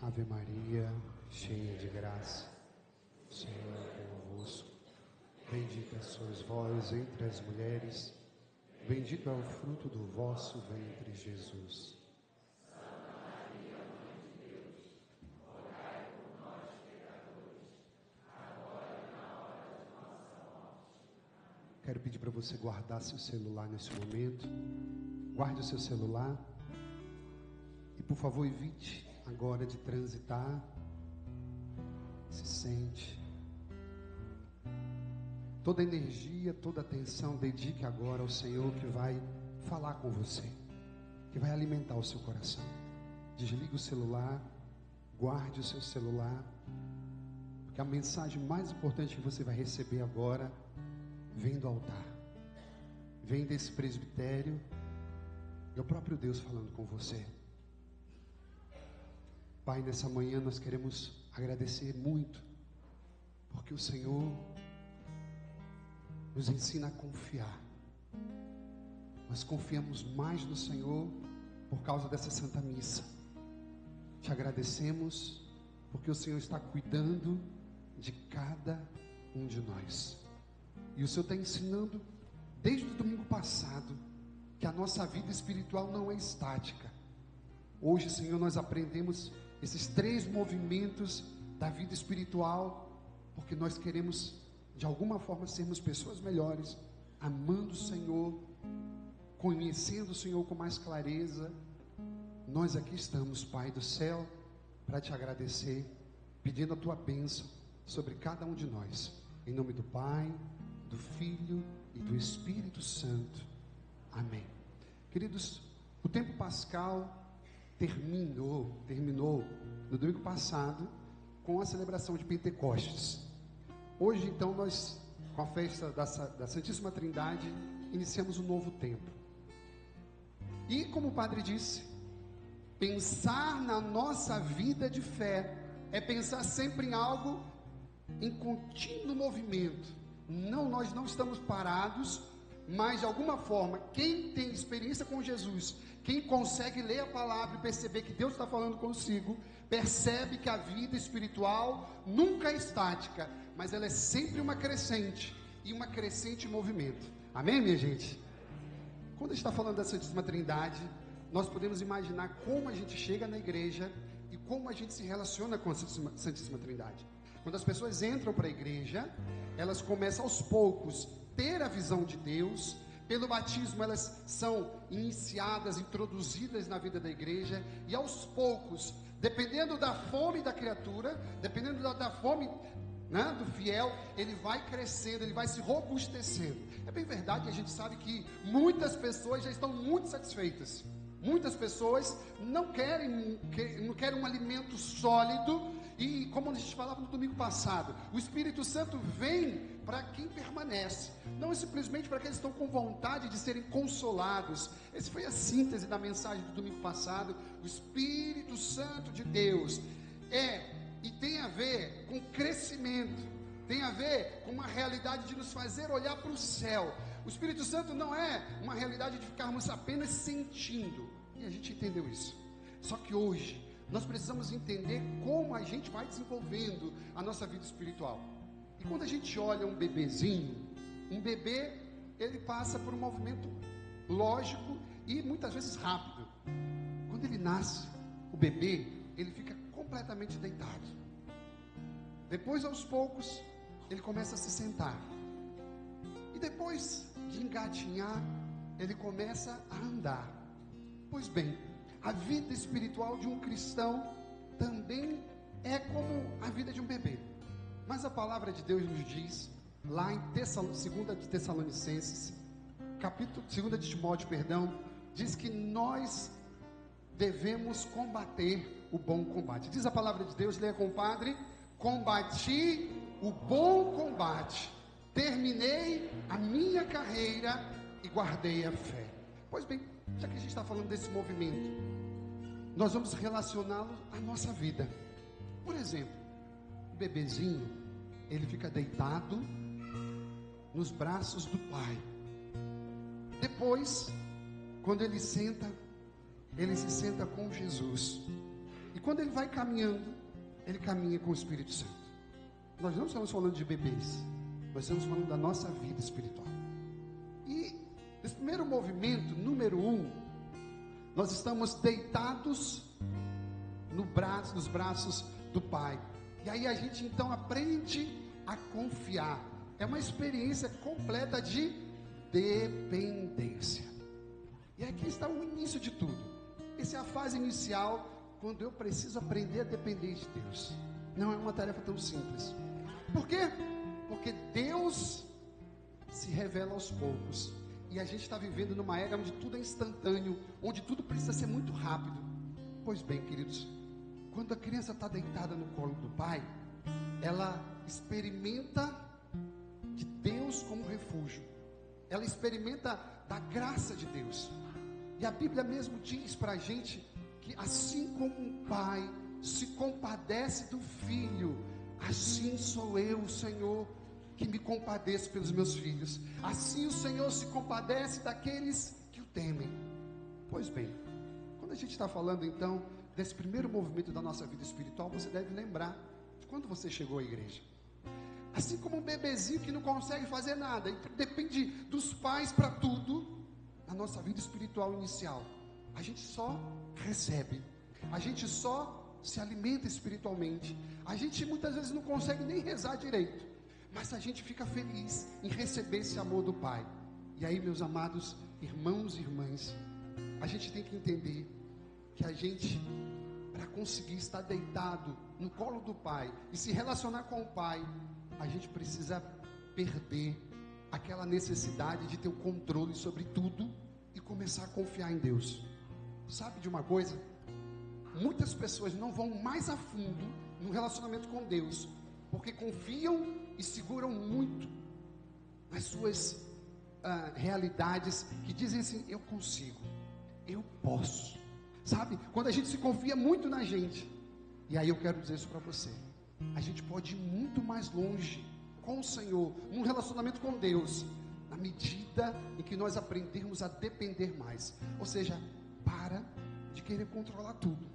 Ave Maria, cheia de graça, o Senhor é convosco. Bendita sois vós entre as mulheres, bendito é o fruto do vosso ventre, Jesus. Santa Maria, Mãe de Deus, rogai por nós, pecadores, agora e na hora de nossa morte. Amém. Quero pedir para você guardar seu celular nesse momento. Guarde o seu celular. E por favor, evite agora de transitar. Se sente. Toda energia, toda atenção, dedique agora ao Senhor que vai falar com você, que vai alimentar o seu coração. Desligue o celular, guarde o seu celular, porque a mensagem mais importante que você vai receber agora vem do altar, vem desse presbitério, é o próprio Deus falando com você. Pai, nessa manhã nós queremos agradecer muito, porque o Senhor nos ensina a confiar. Nós confiamos mais no Senhor por causa dessa Santa Missa. Te agradecemos porque o Senhor está cuidando de cada um de nós. E o Senhor está ensinando desde o domingo passado que a nossa vida espiritual não é estática. Hoje, Senhor, nós aprendemos esses 3 movimentos da vida espiritual, porque nós queremos de alguma forma sermos pessoas melhores, amando o Senhor, conhecendo o Senhor com mais clareza. Nós aqui estamos, Pai do céu, para te agradecer, pedindo a tua bênção sobre cada um de nós, em nome do Pai, do Filho e do Espírito Santo, amém. Queridos, o tempo pascal terminou no domingo passado com a celebração de Pentecostes. Hoje, então, nós, com a festa da Santíssima Trindade, iniciamos um novo tempo. E, como o padre disse, pensar na nossa vida de fé é pensar sempre em algo em contínuo movimento. Não, nós não estamos parados, mas de alguma forma, quem tem experiência com Jesus, quem consegue ler a palavra e perceber que Deus está falando consigo, percebe que a vida espiritual nunca é estática, mas ela é sempre uma crescente, e uma crescente em movimento. Amém, minha gente? Quando a gente está falando da Santíssima Trindade, nós podemos imaginar como a gente chega na igreja e como a gente se relaciona com a Santíssima Trindade. Quando as pessoas entram para a igreja, elas começam aos poucos ter a visão de Deus. Pelo batismo elas são iniciadas, introduzidas na vida da igreja, e aos poucos, dependendo da fome da criatura, dependendo da fome, né, do fiel, ele vai crescendo, ele vai se robustecendo. É bem verdade que a gente sabe que muitas pessoas já estão muito satisfeitas. Muitas pessoas não querem um alimento sólido. E como a gente falava no domingo passado, o Espírito Santo vem para quem permanece, não é simplesmente para aqueles que estão com vontade de serem consolados. Essa foi a síntese da mensagem do domingo passado. O Espírito Santo de Deus e tem a ver com crescimento, tem a ver com uma realidade de nos fazer olhar para o céu. O Espírito Santo não é uma realidade de ficarmos apenas sentindo, e a gente entendeu isso. Só que hoje nós precisamos entender como a gente vai desenvolvendo a nossa vida espiritual. E quando a gente olha um bebezinho, um bebê, ele passa por um movimento lógico e muitas vezes rápido. Quando ele nasce, o bebê, ele fica completamente deitado. Depois, aos poucos, ele começa a se sentar. E depois de engatinhar, ele começa a andar. Pois bem, a vida espiritual de um cristão também é como a vida de um bebê. Mas a palavra de Deus nos diz, lá em 2 de Tessalonicenses, capítulo 2 de Timóteo, diz que nós devemos combater o bom combate. Diz a palavra de Deus, leia, compadre: combati o bom combate, terminei a minha carreira e guardei a fé. Pois bem, já que a gente está falando desse movimento, nós vamos relacioná-lo à nossa vida. Por exemplo, o bebezinho, ele fica deitado nos braços do pai. Depois, quando ele se senta com Jesus. E quando ele vai caminhando, ele caminha com o Espírito Santo. Nós não estamos falando de bebês, nós estamos falando da nossa vida espiritual. E nesse primeiro movimento, número 1, nós estamos deitados nos braços do Pai. E aí a gente então aprende a confiar. É uma experiência completa de dependência. E aqui está o início de tudo. Essa é a fase inicial, quando eu preciso aprender a depender de Deus. Não é uma tarefa tão simples. Por quê? Porque Deus se revela aos poucos. E a gente está vivendo numa era onde tudo é instantâneo, onde tudo precisa ser muito rápido. Pois bem, queridos, quando a criança está deitada no colo do pai, ela experimenta de Deus como refúgio. Ela experimenta da graça de Deus. E a Bíblia mesmo diz para a gente que assim como um pai se compadece do filho, assim sou eu, Senhor, que me compadeço pelos meus filhos. Assim o Senhor se compadece daqueles que o temem. Pois bem, quando a gente está falando então desse primeiro movimento da nossa vida espiritual, você deve lembrar de quando você chegou à igreja. Assim como um bebezinho que não consegue fazer nada e depende dos pais para tudo, na nossa vida espiritual inicial, a gente só recebe, a gente só se alimenta espiritualmente, a gente muitas vezes não consegue nem rezar direito, mas a gente fica feliz em receber esse amor do Pai. E aí, meus amados irmãos e irmãs, a gente tem que entender que a gente, para conseguir estar deitado no colo do Pai e se relacionar com o Pai, a gente precisa perder aquela necessidade de ter o controle sobre tudo e começar a confiar em Deus. Sabe de uma coisa? Muitas pessoas não vão mais a fundo no relacionamento com Deus, porque confiam e seguram muito nas suas realidades, que dizem assim: eu consigo, eu posso. Sabe, quando a gente se confia muito na gente, e aí eu quero dizer isso para você, a gente pode ir muito mais longe com o Senhor, num relacionamento com Deus, na medida em que nós aprendermos a depender mais. Ou seja, para de querer controlar tudo,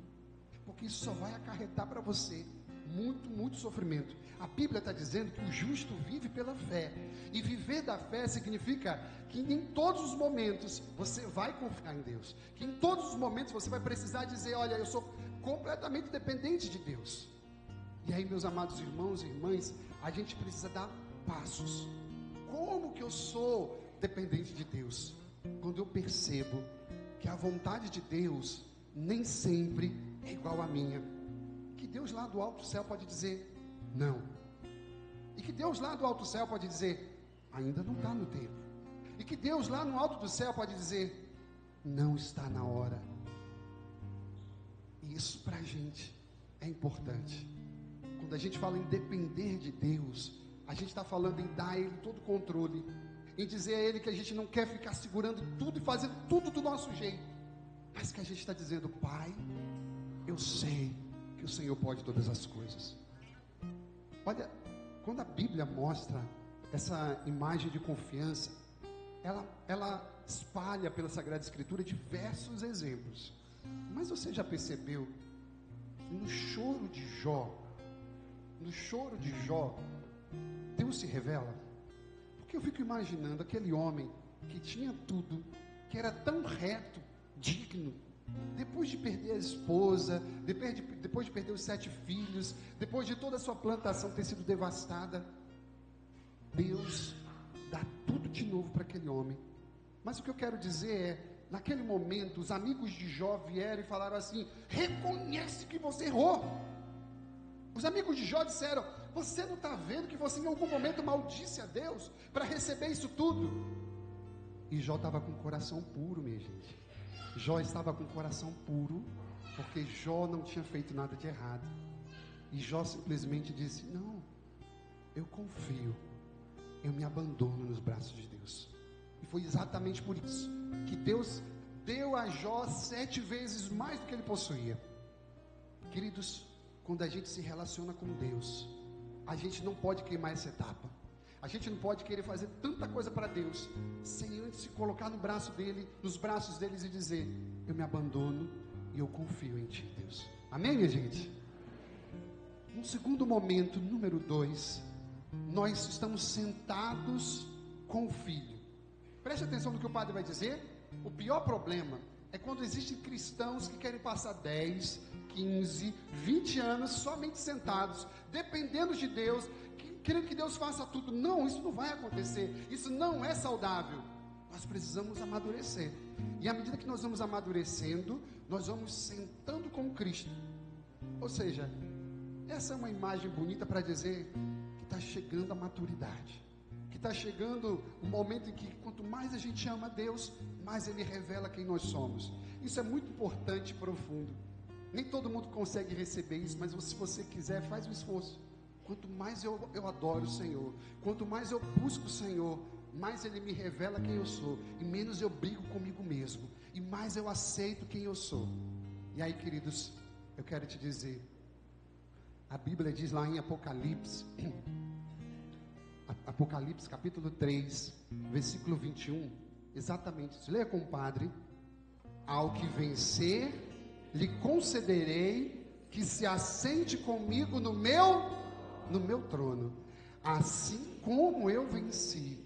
porque isso só vai acarretar para você muito sofrimento. A Bíblia está dizendo que o justo vive pela fé, e viver da fé significa que em todos os momentos você vai confiar em Deus, que em todos os momentos você vai precisar dizer: olha, eu sou completamente dependente de Deus. E aí, meus amados irmãos e irmãs, a gente precisa dar passos. Como que eu sou dependente de Deus? Quando eu percebo que a vontade de Deus nem sempre é igual à minha, que Deus lá do alto céu pode dizer não, e que Deus lá do alto céu pode dizer ainda não está no tempo, e que Deus lá no alto do céu pode dizer não está na hora. E isso para a gente é importante. Quando a gente fala em depender de Deus, a gente está falando em dar a Ele todo o controle, em dizer a Ele que a gente não quer ficar segurando tudo e fazendo tudo do nosso jeito, mas que a gente está dizendo: Pai, eu sei que o Senhor pode todas as coisas. Olha, quando a Bíblia mostra essa imagem de confiança, ela espalha pela Sagrada Escritura diversos exemplos. Mas você já percebeu que no choro de Jó, Deus se revela? Porque eu fico imaginando aquele homem que tinha tudo, que era tão reto, digno, depois de perder a esposa, depois de perder os 7 filhos, depois de toda a sua plantação ter sido devastada, Deus dá tudo de novo para aquele homem. Mas o que eu quero dizer é, naquele momento, os amigos de Jó vieram e falaram assim: reconhece que você errou. Os amigos de Jó disseram: você não está vendo que você em algum momento maldisse a Deus para receber isso tudo? E Jó estava com o coração puro, minha gente. Jó estava com o coração puro, porque Jó não tinha feito nada de errado. E Jó simplesmente disse: não, eu confio, eu me abandono nos braços de Deus. E foi exatamente por isso que Deus deu a Jó 7 vezes mais do que ele possuía. Queridos, quando a gente se relaciona com Deus, a gente não pode queimar essa etapa. A gente não pode querer fazer tanta coisa para Deus sem antes se colocar no braço dele, nos braços deles, e dizer: eu me abandono e eu confio em Ti, Deus. Amém, minha gente? Um segundo momento, número 2, nós estamos sentados com o Filho. Preste atenção no que o padre vai dizer. O pior problema é quando existem cristãos que querem passar 10, 15, 20 anos somente sentados, dependendo de Deus, querendo que Deus faça tudo. Não, isso não vai acontecer. Isso não é saudável. Nós precisamos amadurecer. E à medida que nós vamos amadurecendo, nós vamos sentando com Cristo. Ou seja, essa é uma imagem bonita para dizer que está chegando a maturidade. Que está chegando o momento em que quanto mais a gente ama a Deus, mais Ele revela quem nós somos. Isso é muito importante e profundo. Nem todo mundo consegue receber isso, mas se você quiser, faz um esforço. Quanto mais eu adoro o Senhor, quanto mais eu busco o Senhor, mais Ele me revela quem eu sou, e menos eu brigo comigo mesmo, e mais eu aceito quem eu sou. E aí, queridos, eu quero te dizer, a Bíblia diz lá em Apocalipse capítulo 3, versículo 21, exatamente isso. Leia com o padre. Ao que vencer, lhe concederei que se assente comigo no meu trono, assim como eu venci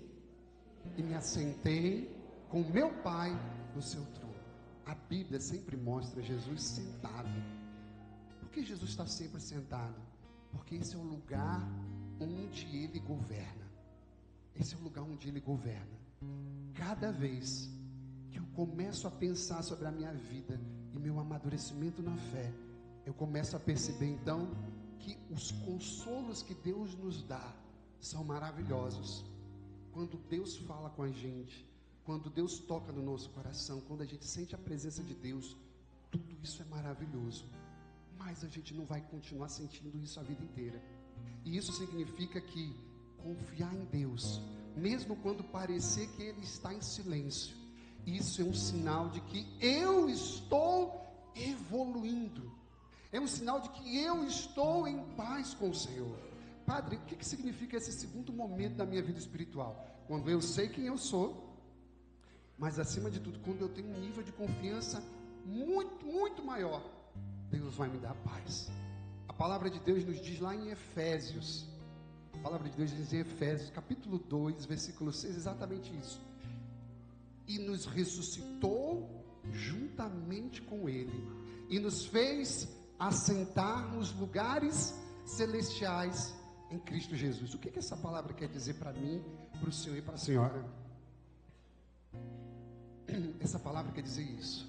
e me assentei com meu Pai no seu trono. A Bíblia sempre mostra Jesus sentado. Por que Jesus está sempre sentado? Porque esse é o lugar onde Ele governa. Esse é o lugar onde Ele governa. Cada vez que eu começo a pensar sobre a minha vida e meu amadurecimento na fé, eu começo a perceber então que os consolos que Deus nos dá são maravilhosos. Quando Deus fala com a gente, quando Deus toca no nosso coração, quando a gente sente a presença de Deus, tudo isso é maravilhoso. Mas a gente não vai continuar sentindo isso a vida inteira. E isso significa que confiar em Deus, mesmo quando parecer que Ele está em silêncio, isso é um sinal de que eu estou evoluindo. É um sinal de que eu estou em paz com o Senhor. Padre, o que significa esse segundo momento da minha vida espiritual? Quando eu sei quem eu sou, mas acima de tudo, quando eu tenho um nível de confiança muito, muito maior, Deus vai me dar paz. A palavra de Deus nos diz lá em Efésios, a palavra de Deus diz em Efésios, capítulo 2, versículo 6, exatamente isso. E nos ressuscitou juntamente com Ele, e nos fez assentar nos lugares celestiais em Cristo Jesus. O que essa palavra quer dizer para mim, para o senhor e para a senhora? Essa palavra quer dizer isso.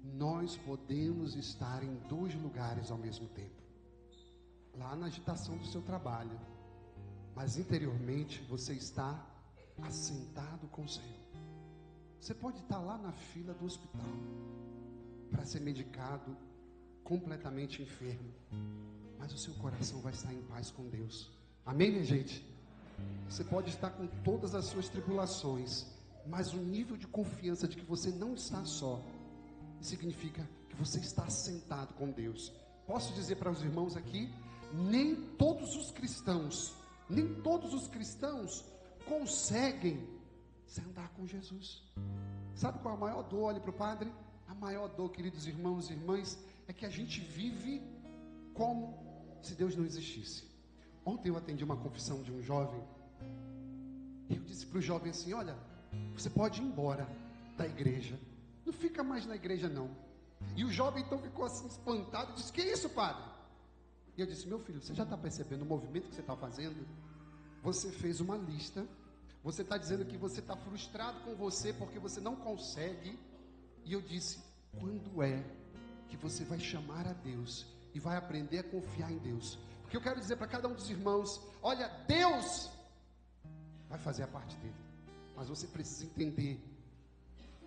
Nós podemos estar em 2 lugares ao mesmo tempo. Lá na agitação do seu trabalho, mas interiormente você está assentado com o Senhor. Você pode estar lá na fila do hospital para ser medicado, completamente enfermo, mas o seu coração vai estar em paz com Deus. Amém, minha gente? Você pode estar com todas as suas tribulações, mas o nível de confiança de que você não está só, significa que você está assentado com Deus. Posso dizer para os irmãos aqui, nem todos os cristãos conseguem sentar com Jesus. Sabe qual é a maior dor? Olhe para o padre. A maior dor, queridos irmãos e irmãs, é que a gente vive como se Deus não existisse. Ontem eu atendi uma confissão de um jovem, e eu disse para o jovem assim: olha, você pode ir embora da igreja, não fica mais na igreja não. E o jovem então ficou assim espantado, disse: que isso, padre? E eu disse: meu filho, você já está percebendo o movimento que você está fazendo? Você fez uma lista, você está dizendo que você está frustrado com você porque você não consegue. E eu disse: quando é que você vai chamar a Deus e vai aprender a confiar em Deus? Porque eu quero dizer para cada um dos irmãos: olha, Deus vai fazer a parte dele, mas você precisa entender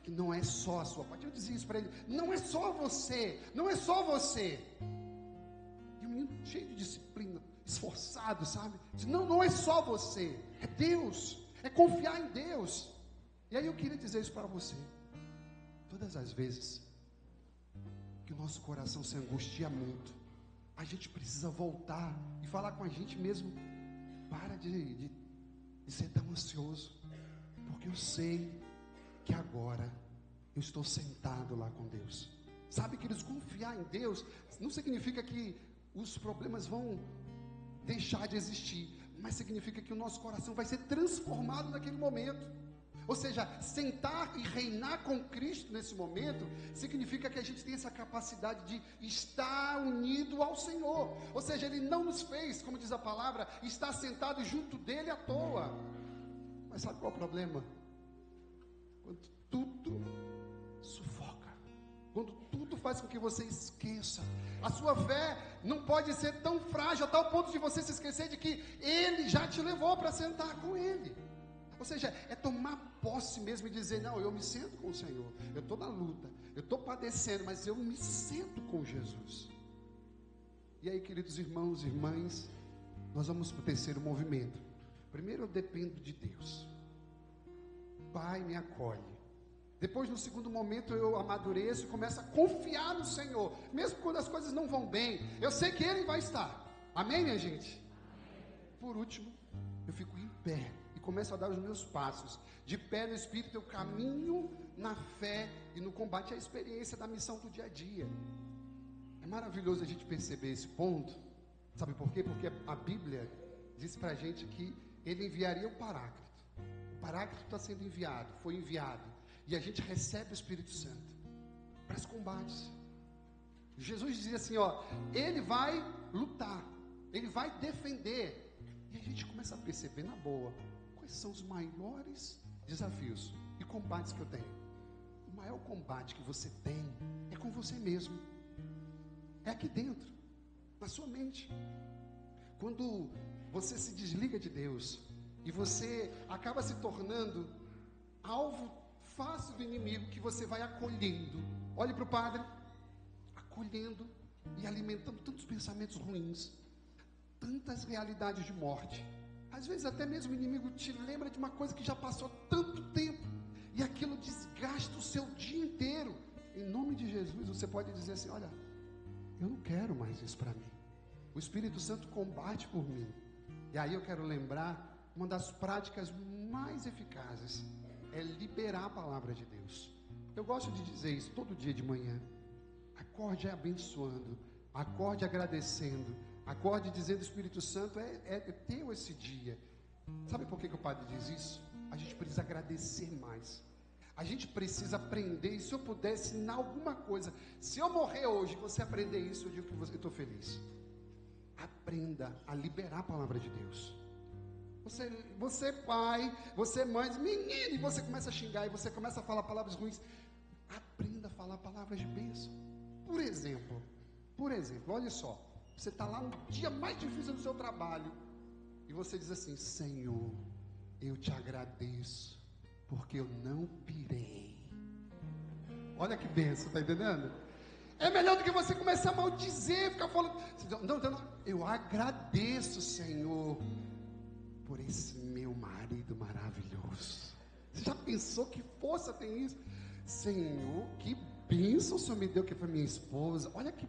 que não é só a sua parte. Eu dizia isso para ele: não é só você, não é só você. E o menino cheio de disciplina, esforçado, sabe? Disse: não é só você, é Deus, é confiar em Deus. E aí eu queria dizer isso para você: todas as vezes que o nosso coração se angustia muito, a gente precisa voltar e falar com a gente mesmo: para de ser tão ansioso, porque eu sei que agora eu estou sentado lá com Deus. Sabe, queridos, confiar em Deus não significa que os problemas vão deixar de existir, mas significa que o nosso coração vai ser transformado naquele momento. Ou seja, sentar e reinar com Cristo nesse momento, significa que a gente tem essa capacidade de estar unido ao Senhor. Ou seja, Ele não nos fez, como diz a palavra, estar sentado junto dEle à toa. Mas sabe qual é o problema? Quando tudo sufoca, quando tudo faz com que você esqueça, a sua fé não pode ser tão frágil a tal ponto de você se esquecer de que Ele já te levou para sentar com Ele. Ou seja, é tomar posse mesmo e dizer, não, eu me sento com o Senhor, eu estou na luta, eu estou padecendo, mas eu me sento com Jesus. E aí, queridos irmãos e irmãs, nós vamos para o terceiro movimento. Primeiro, eu dependo de Deus. Pai, me acolhe. Depois, no segundo momento, eu amadureço e começo a confiar no Senhor, mesmo quando as coisas não vão bem, eu sei que Ele vai estar. Amém, minha gente? Por último, eu fico em pé e começo a dar os meus passos. De pé no Espírito, eu caminho na fé e no combate à experiência da missão do dia a dia. É maravilhoso a gente perceber esse ponto. Sabe por quê? Porque a Bíblia diz pra gente que Ele enviaria o Paráclito. O Paráclito está sendo enviado, foi enviado. E a gente recebe o Espírito Santo para os combates. Jesus dizia assim, ó, Ele vai lutar, Ele vai defender. E a gente começa a perceber na boa, quais são os maiores desafios e combates que eu tenho. O maior combate que você tem é com você mesmo. É aqui dentro, na sua mente. Quando você se desliga de Deus e você acaba se tornando alvo fácil do inimigo, que você vai acolhendo. Olhe para o Padre, acolhendo e alimentando tantos pensamentos ruins, tantas realidades de morte. Às vezes até mesmo o inimigo te lembra de uma coisa que já passou tanto tempo, e aquilo desgasta o seu dia inteiro. Em nome de Jesus, você pode dizer assim, olha, eu não quero mais isso para mim. O Espírito Santo combate por mim. E aí eu quero lembrar, uma das práticas mais eficazes é liberar a palavra de Deus. Eu gosto de dizer isso todo dia de manhã. Acorde abençoando, acorde agradecendo, acorde dizendo, Espírito Santo, é teu esse dia. Sabe por que o Padre diz isso? A gente precisa agradecer mais. A gente precisa aprender, e se eu pudesse ensinar alguma coisa, se eu morrer hoje, você aprender isso, eu digo que eu estou feliz. Aprenda a liberar a palavra de Deus. Você pai, você mãe, menino, e você começa a xingar, e você começa a falar palavras ruins. Aprenda a falar palavras de bênção. Por exemplo, olha só, você está lá no dia mais difícil do seu trabalho, e você diz assim, Senhor, eu te agradeço, porque eu não pirei. Olha que bênção, está entendendo? É melhor do que você começar a maldizer, ficar falando, não, eu agradeço, Senhor, por esse meu marido maravilhoso. Você já pensou que força tem isso? Senhor, que bênção o Senhor me deu, que foi minha esposa. Olha que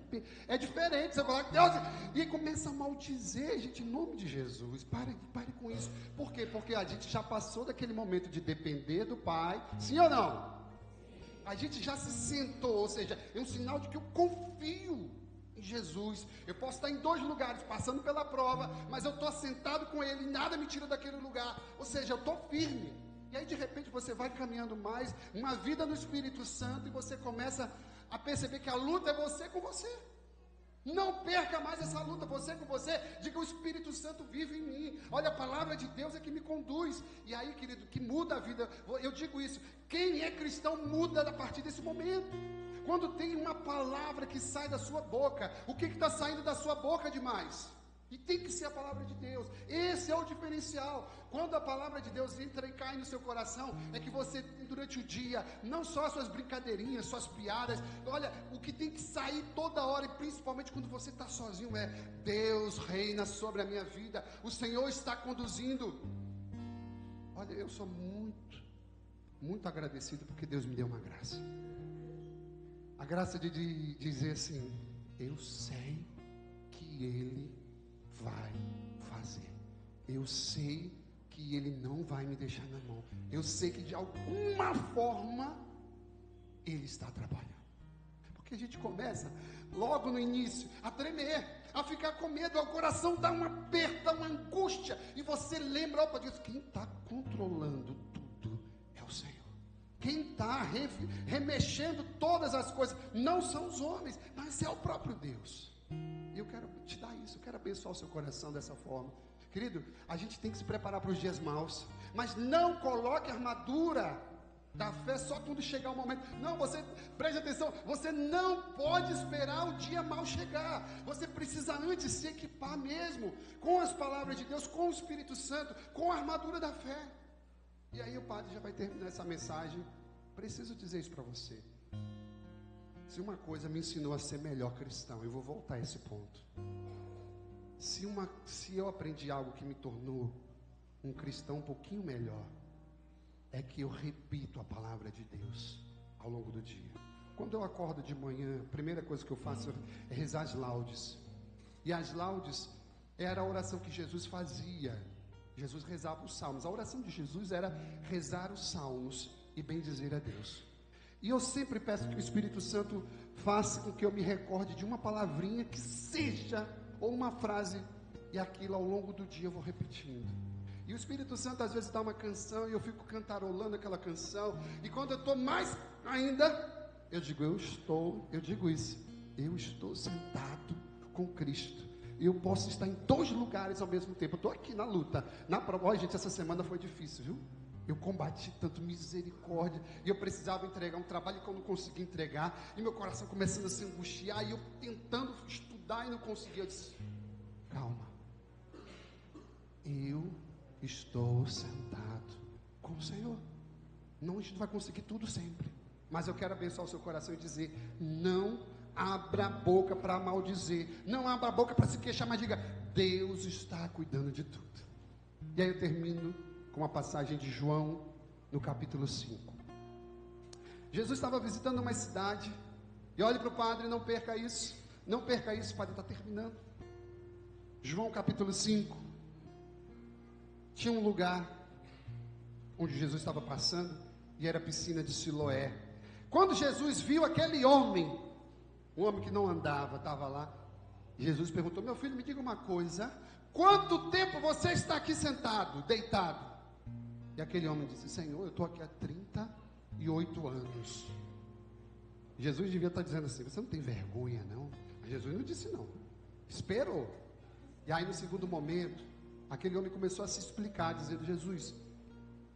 é diferente você falar que Deus, e começa a maldizer, gente, em nome de Jesus. Pare com isso. Por quê? Porque a gente já passou daquele momento de depender do Pai. Sim ou não? A gente já se sentou, ou seja, é um sinal de que eu confio em Jesus. Eu posso estar em 2 lugares, passando pela prova, mas eu estou assentado com Ele, e nada me tira daquele lugar. Ou seja, eu estou firme. E aí de repente você vai caminhando mais, uma vida no Espírito Santo, e você começa a perceber que a luta é você com você. Não perca mais essa luta, você com você. Diga, o Espírito Santo vive em mim. Olha, a palavra de Deus é que me conduz. E aí, querido, que muda a vida. Eu digo isso, quem é cristão muda a partir desse momento. Quando tem uma palavra que sai da sua boca, o que está saindo da sua boca demais? E tem que ser a palavra de Deus. Esse é o diferencial. Quando a palavra de Deus entra e cai no seu coração, é que você, durante o dia, não só as suas brincadeirinhas, suas piadas, olha, o que tem que sair toda hora, e principalmente quando você está sozinho, é Deus reina sobre a minha vida, o Senhor está conduzindo. Olha, eu sou muito agradecido porque Deus me deu uma graça. A graça de dizer assim, eu sei que Ele vai fazer. Eu sei que Ele não vai me deixar na mão. Eu sei que de alguma forma Ele está trabalhando. Porque que a gente começa, logo no início, a tremer, a ficar com medo, o coração dá uma aperta, uma angústia, e você lembra, opa, diz, quem está controlando tudo é o Senhor. Quem está remexendo todas as coisas, não são os homens, mas é o próprio Deus. E eu quero te dar isso, eu quero abençoar o seu coração dessa forma. Querido, a gente tem que se preparar para os dias maus, mas não coloque a armadura da fé só quando chegar o momento. Não, você, preste atenção, você não pode esperar o dia mau chegar. Você precisa antes se equipar mesmo, com as palavras de Deus, com o Espírito Santo, com a armadura da fé. E aí o padre já vai terminar essa mensagem. Preciso dizer isso para você. Se uma coisa me ensinou a ser melhor cristão, eu vou voltar a esse ponto. Se eu aprendi algo que me tornou um cristão um pouquinho melhor, é que eu repito a palavra de Deus ao longo do dia. Quando eu acordo de manhã, a primeira coisa que eu faço é rezar as laudes. E as laudes era a oração que Jesus fazia. Jesus rezava os salmos. A oração de Jesus era rezar os salmos e bendizer a Deus. E eu sempre peço que o Espírito Santo faça com que eu me recorde de uma palavrinha que seja, ou uma frase, e aquilo ao longo do dia eu vou repetindo. E o Espírito Santo às vezes dá uma canção e eu fico cantarolando aquela canção, e quando eu estou mais ainda, eu digo isso, eu estou sentado com Cristo, eu posso estar em 2 lugares ao mesmo tempo. Eu estou aqui na luta, na prova. Olha, gente, essa semana foi difícil, viu? Eu combati tanto, misericórdia, e eu precisava entregar um trabalho que eu não consegui entregar, e meu coração começando a se angustiar, e eu tentando estudar e não conseguia. Eu disse, calma, eu estou sentado com o Senhor. Não, a gente não vai conseguir tudo sempre, mas eu quero abençoar o seu coração e dizer, não abra a boca para maldizer, não abra a boca para se queixar, mas diga, Deus está cuidando de tudo. E aí eu termino com a passagem de João, no capítulo 5. Jesus estava visitando uma cidade, e olhe para o padre, não perca isso, o padre está terminando. João capítulo 5, tinha um lugar, onde Jesus estava passando, e era a piscina de Siloé. Quando Jesus viu aquele homem, um homem que não andava, estava lá, Jesus perguntou, meu filho, me diga uma coisa, quanto tempo você está aqui sentado, deitado? E aquele homem disse, Senhor, eu estou aqui há 38 anos. Jesus devia estar dizendo assim, você não tem vergonha não? Mas Jesus não disse não, esperou. E aí no segundo momento, aquele homem começou a se explicar, dizendo, Jesus,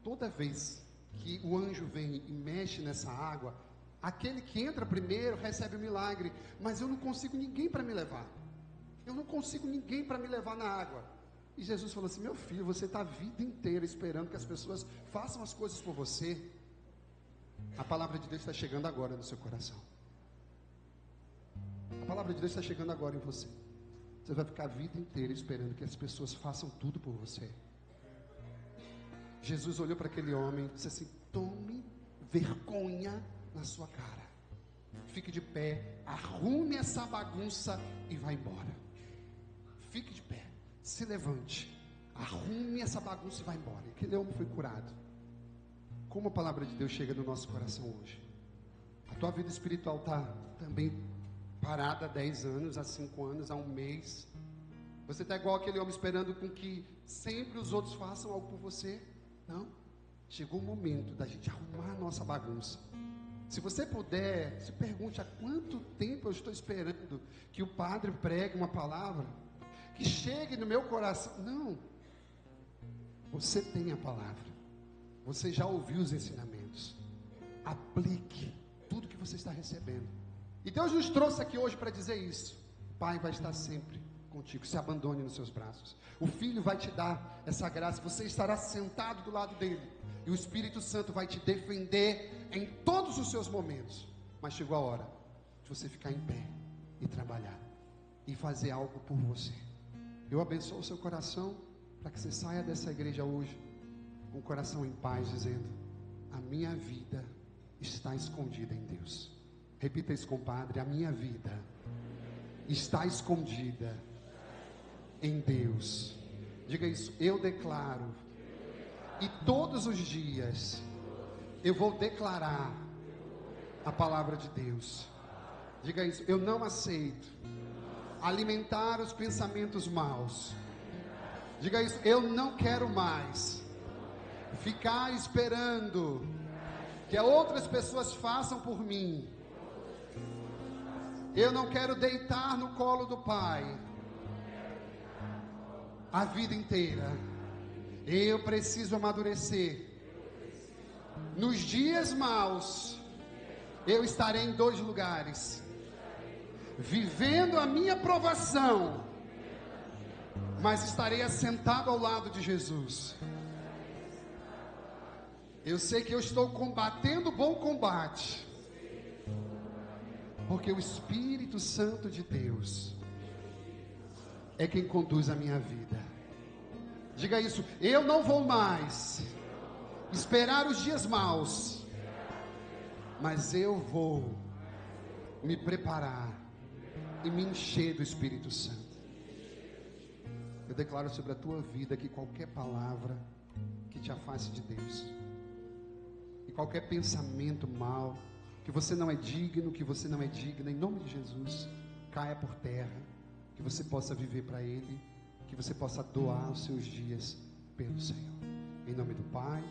toda vez que o anjo vem e mexe nessa água, aquele que entra primeiro recebe o milagre, mas eu não consigo ninguém para me levar. Eu não consigo ninguém para me levar na água. E Jesus falou assim, meu filho, você está a vida inteira esperando que as pessoas façam as coisas por você. A palavra de Deus está chegando agora no seu coração. A palavra de Deus está chegando agora em você. Você vai ficar a vida inteira esperando que as pessoas façam tudo por você. Jesus olhou para aquele homem e disse assim, tome vergonha na sua cara. Fique de pé, arrume essa bagunça e vá embora. Fique de pé. Se levante, arrume essa bagunça e vai embora. Aquele homem foi curado. Como a palavra de Deus chega no nosso coração hoje? A tua vida espiritual está também parada há 10 anos, há 5 anos, há 1 mês. Você está igual aquele homem esperando com que sempre os outros façam algo por você? Não. Chegou o momento da gente arrumar a nossa bagunça. Se você puder, se pergunte, há quanto tempo eu estou esperando que o padre pregue uma palavra que chegue no meu coração? Não, você tem a palavra, você já ouviu os ensinamentos, aplique tudo que você está recebendo, e Deus nos trouxe aqui hoje para dizer isso. O Pai vai estar sempre contigo, se abandone nos seus braços, o Filho vai te dar essa graça, você estará sentado do lado dele, e o Espírito Santo vai te defender em todos os seus momentos, mas chegou a hora de você ficar em pé, e trabalhar, e fazer algo por você. Eu abençoo o seu coração, para que você saia dessa igreja hoje, com o coração em paz, dizendo, a minha vida está escondida em Deus. Repita isso, compadre, a minha vida está escondida em Deus. Diga isso, eu declaro, e todos os dias, eu vou declarar a palavra de Deus. Diga isso, eu não aceito alimentar os pensamentos maus. Diga isso, eu não quero mais ficar esperando que outras pessoas façam por mim. Eu não quero deitar no colo do Pai a vida inteira. Eu preciso amadurecer. Nos dias maus, eu estarei em 2 lugares: vivendo a minha provação, mas estarei assentado ao lado de Jesus. Eu sei que eu estou combatendo o bom combate, porque o Espírito Santo de Deus é quem conduz a minha vida. Diga isso, eu não vou mais esperar os dias maus, mas eu vou me preparar e me encher do Espírito Santo. Eu declaro sobre a tua vida que qualquer palavra que te afaste de Deus, e qualquer pensamento mau, que você não é digno, que você não é digna, em nome de Jesus, caia por terra, que você possa viver para Ele, que você possa doar os seus dias pelo Senhor. Em nome do Pai,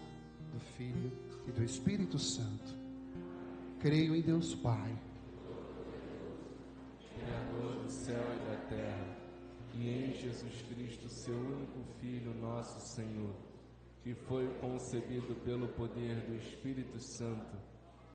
do Filho e do Espírito Santo. Creio em Deus Pai, Criador do céu e da terra, e em Jesus Cristo, seu único Filho, nosso Senhor, que foi concebido pelo poder do Espírito Santo,